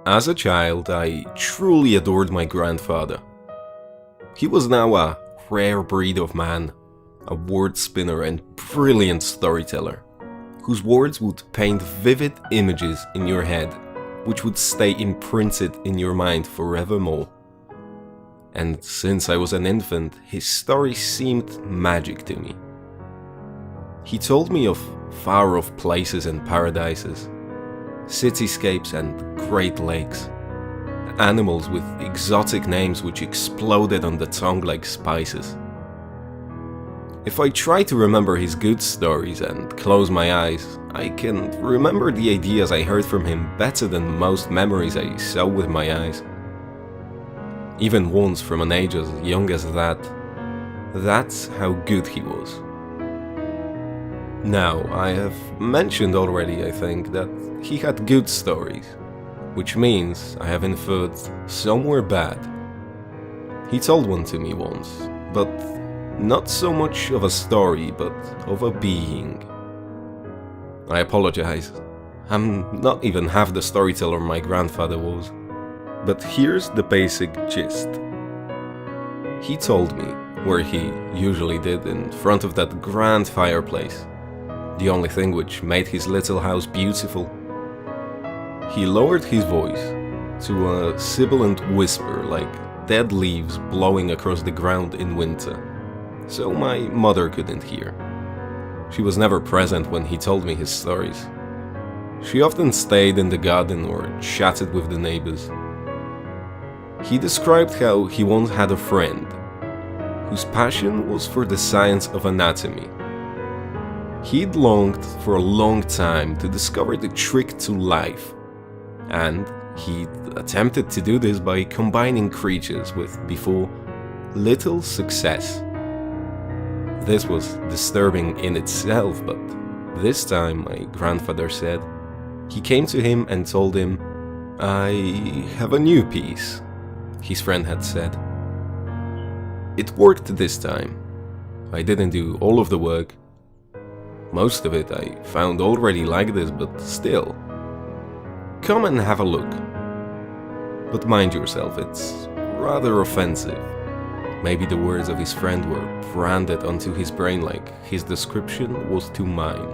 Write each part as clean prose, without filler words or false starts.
As a child, I truly adored my grandfather. He was now a rare breed of man, a word spinner and brilliant storyteller, whose words would paint vivid images in your head, which would stay imprinted in your mind forevermore. And since I was an infant, his stories seemed magic to me. He told me of far-off places and paradises, cityscapes and great lakes, animals with exotic names which exploded on the tongue like spices. If I try to remember his good stories and close my eyes, I can remember the ideas I heard from him better than most memories I saw with my eyes. Even once from an age as young as that. That's how good he was. Now, I have mentioned already, I think, that he had good stories, which means I have inferred some were bad. He told one to me once, but not so much of a story, but of a being. I apologize. I'm not even half the storyteller my grandfather was. But here's the basic gist. He told me, where he usually did, in front of that grand fireplace, the only thing which made his little house beautiful. He lowered his voice to a sibilant whisper like dead leaves blowing across the ground in winter, so my mother couldn't hear. She was never present when he told me his stories. She often stayed in the garden or chatted with the neighbors. He described how he once had a friend whose passion was for the science of anatomy. He'd longed for a long time to discover the trick to life, and he'd attempted to do this by combining creatures with, before, little success. This was disturbing in itself, but this time, my grandfather said, he came to him and told him, "I have a new piece," his friend had said. It worked this time. I didn't do all of the work. Most of it I found already like this, but still. Come and have a look. But mind yourself, it's rather offensive. Maybe the words of his friend were branded onto his brain like his description was to mine.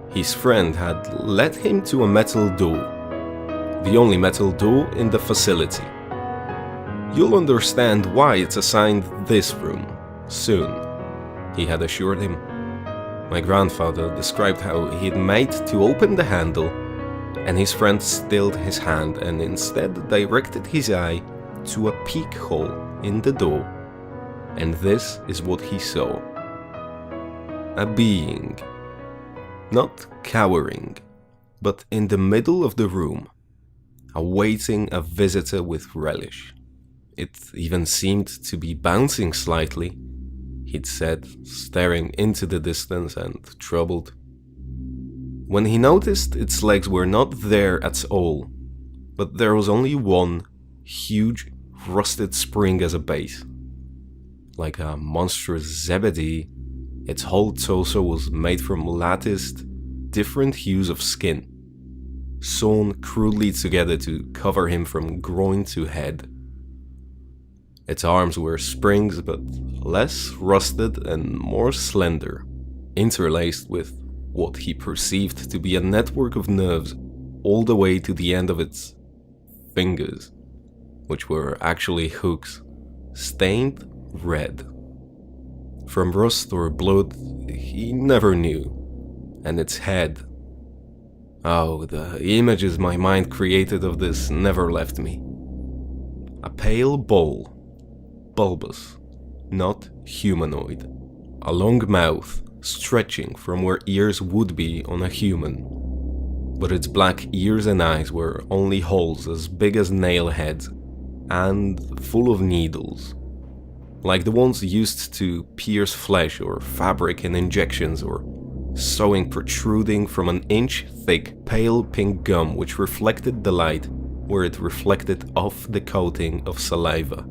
His friend had led him to a metal door, the only metal door in the facility. You'll understand why it's assigned this room, soon, he had assured him. My grandfather described how he'd made to open the handle, and his friend stilled his hand and instead directed his eye to a peek hole in the door, and this is what he saw. A being, not cowering, but in the middle of the room, awaiting a visitor with relish. It even seemed to be bouncing slightly, he'd said, staring into the distance and troubled. When he noticed its legs were not there at all, but there was only one huge rusted spring as a base. Like a monstrous zebedee, its whole torso was made from latticed, different hues of skin, sewn crudely together to cover him from groin to head. Its arms were springs, but less rusted and more slender, interlaced with what he perceived to be a network of nerves all the way to the end of its fingers, which were actually hooks, stained red. From rust or blood, he never knew. And its head. Oh, the images my mind created of this never left me. A pale ball, bulbous, not humanoid. A long mouth stretching from where ears would be on a human. But its black ears and eyes were only holes as big as nail heads and full of needles, like the ones used to pierce flesh or fabric in injections, or sewing protruding from an inch-thick pale pink gum which reflected the light where it reflected off the coating of saliva.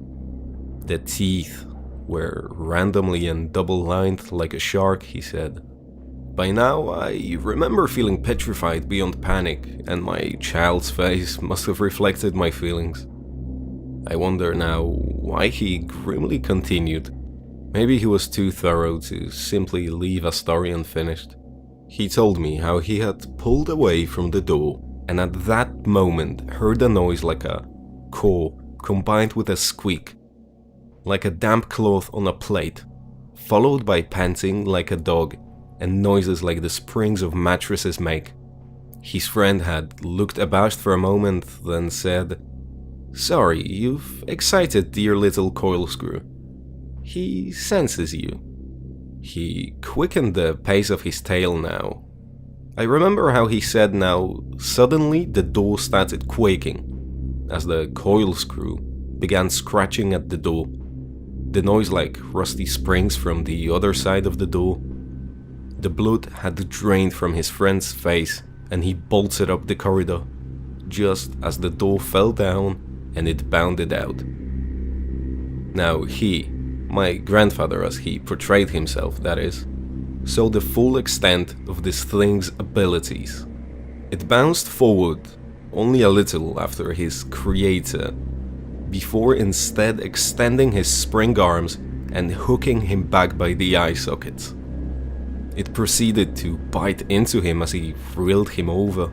The teeth were randomly and double-lined like a shark, he said, By now, I remember feeling petrified beyond panic, and my child's face must have reflected my feelings. I wonder now why he grimly continued. Maybe he was too thorough to simply leave a story unfinished. He told me how he had pulled away from the door and at that moment heard a noise like a caw combined with a squeak, like a damp cloth on a plate, followed by panting like a dog and noises like the springs of mattresses make. His friend had looked abashed for a moment, then said, "Sorry, you've excited dear little Coilscrew. He senses you." He quickened the pace of his tail now. I remember how he said now, suddenly the door started quaking as the Coilscrew began scratching at the door. The noise like rusty springs from the other side of the door. The blood had drained from his friend's face and he bolted up the corridor, just as the door fell down and it bounded out. Now he, my grandfather as he portrayed himself that is, saw the full extent of this thing's abilities. It bounced forward only a little after his creator, before instead extending his spring arms and hooking him back by the eye sockets. It proceeded to bite into him as he reeled him over.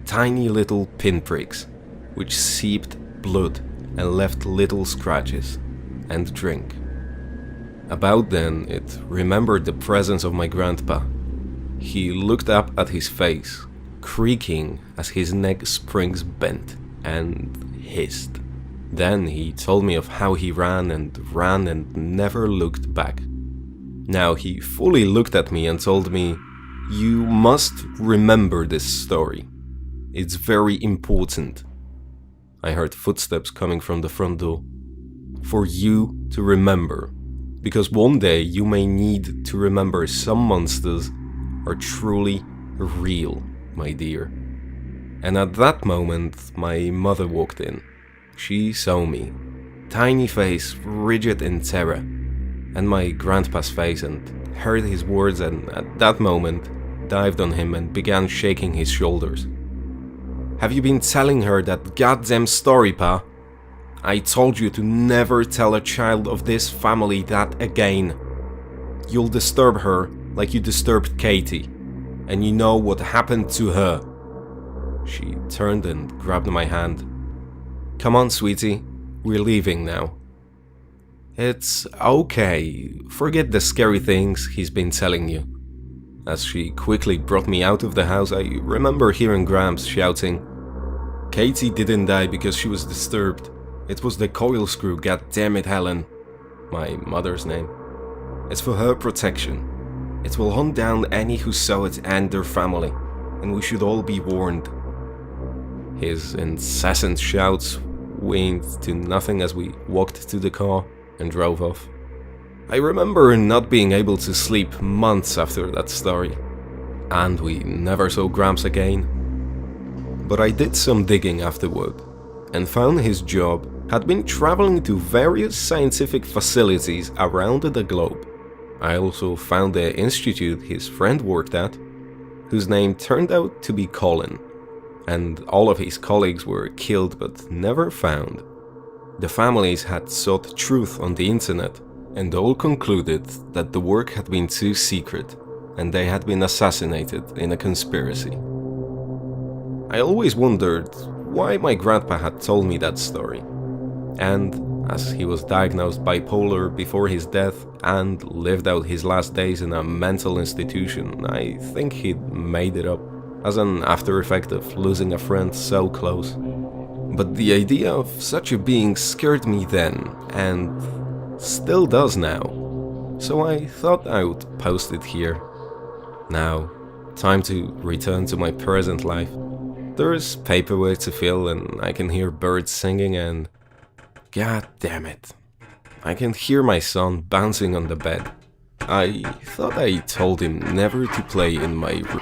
Tiny little pinpricks, which seeped blood and left little scratches, and drink. About then, it remembered the presence of my grandpa. He looked up at his face, creaking as his neck springs bent, and hissed. Then he told me of how he ran and never looked back. Now he fully looked at me and told me, "You must remember this story. It's very important." I heard footsteps coming from the front door. "For you to remember, because one day you may need to remember some monsters are truly real, my dear." And at that moment, my mother walked in. She saw me, tiny face rigid in terror, and my grandpa's face, and heard his words, and at that moment dived on him and began shaking his shoulders. "Have you been telling her that goddamn story, Pa? I told you to never tell a child of this family that again. You'll disturb her like you disturbed Katie, and you know what happened to her." She turned and grabbed my hand. "Come on, sweetie, we're leaving now." "It's okay, forget the scary things he's been telling you." As she quickly brought me out of the house, I remember hearing Gramps shouting, "Katie didn't die because she was disturbed. It was the Coilscrew, goddammit, Helen." My mother's name. "It's for her protection. It will hunt down any who saw it and their family, and we should all be warned." His incessant shouts waned to nothing as we walked to the car and drove off. I remember not being able to sleep months after that story, and we never saw Gramps again. But I did some digging afterward, and found his job had been traveling to various scientific facilities around the globe. I also found the institute his friend worked at, whose name turned out to be Colin, and all of his colleagues were killed but never found. The families had sought truth on the internet, and all concluded that the work had been too secret, and they had been assassinated in a conspiracy. I always wondered why my grandpa had told me that story, and as he was diagnosed bipolar before his death and lived out his last days in a mental institution, I think he'd made it up as an after effect of losing a friend so close. But the idea of such a being scared me then, and still does now, so I thought I would post it here. Now, time to return to my present life. There's paperwork to fill and I can hear birds singing and... God damn it. I can hear my son bouncing on the bed. I thought I told him never to play in my room.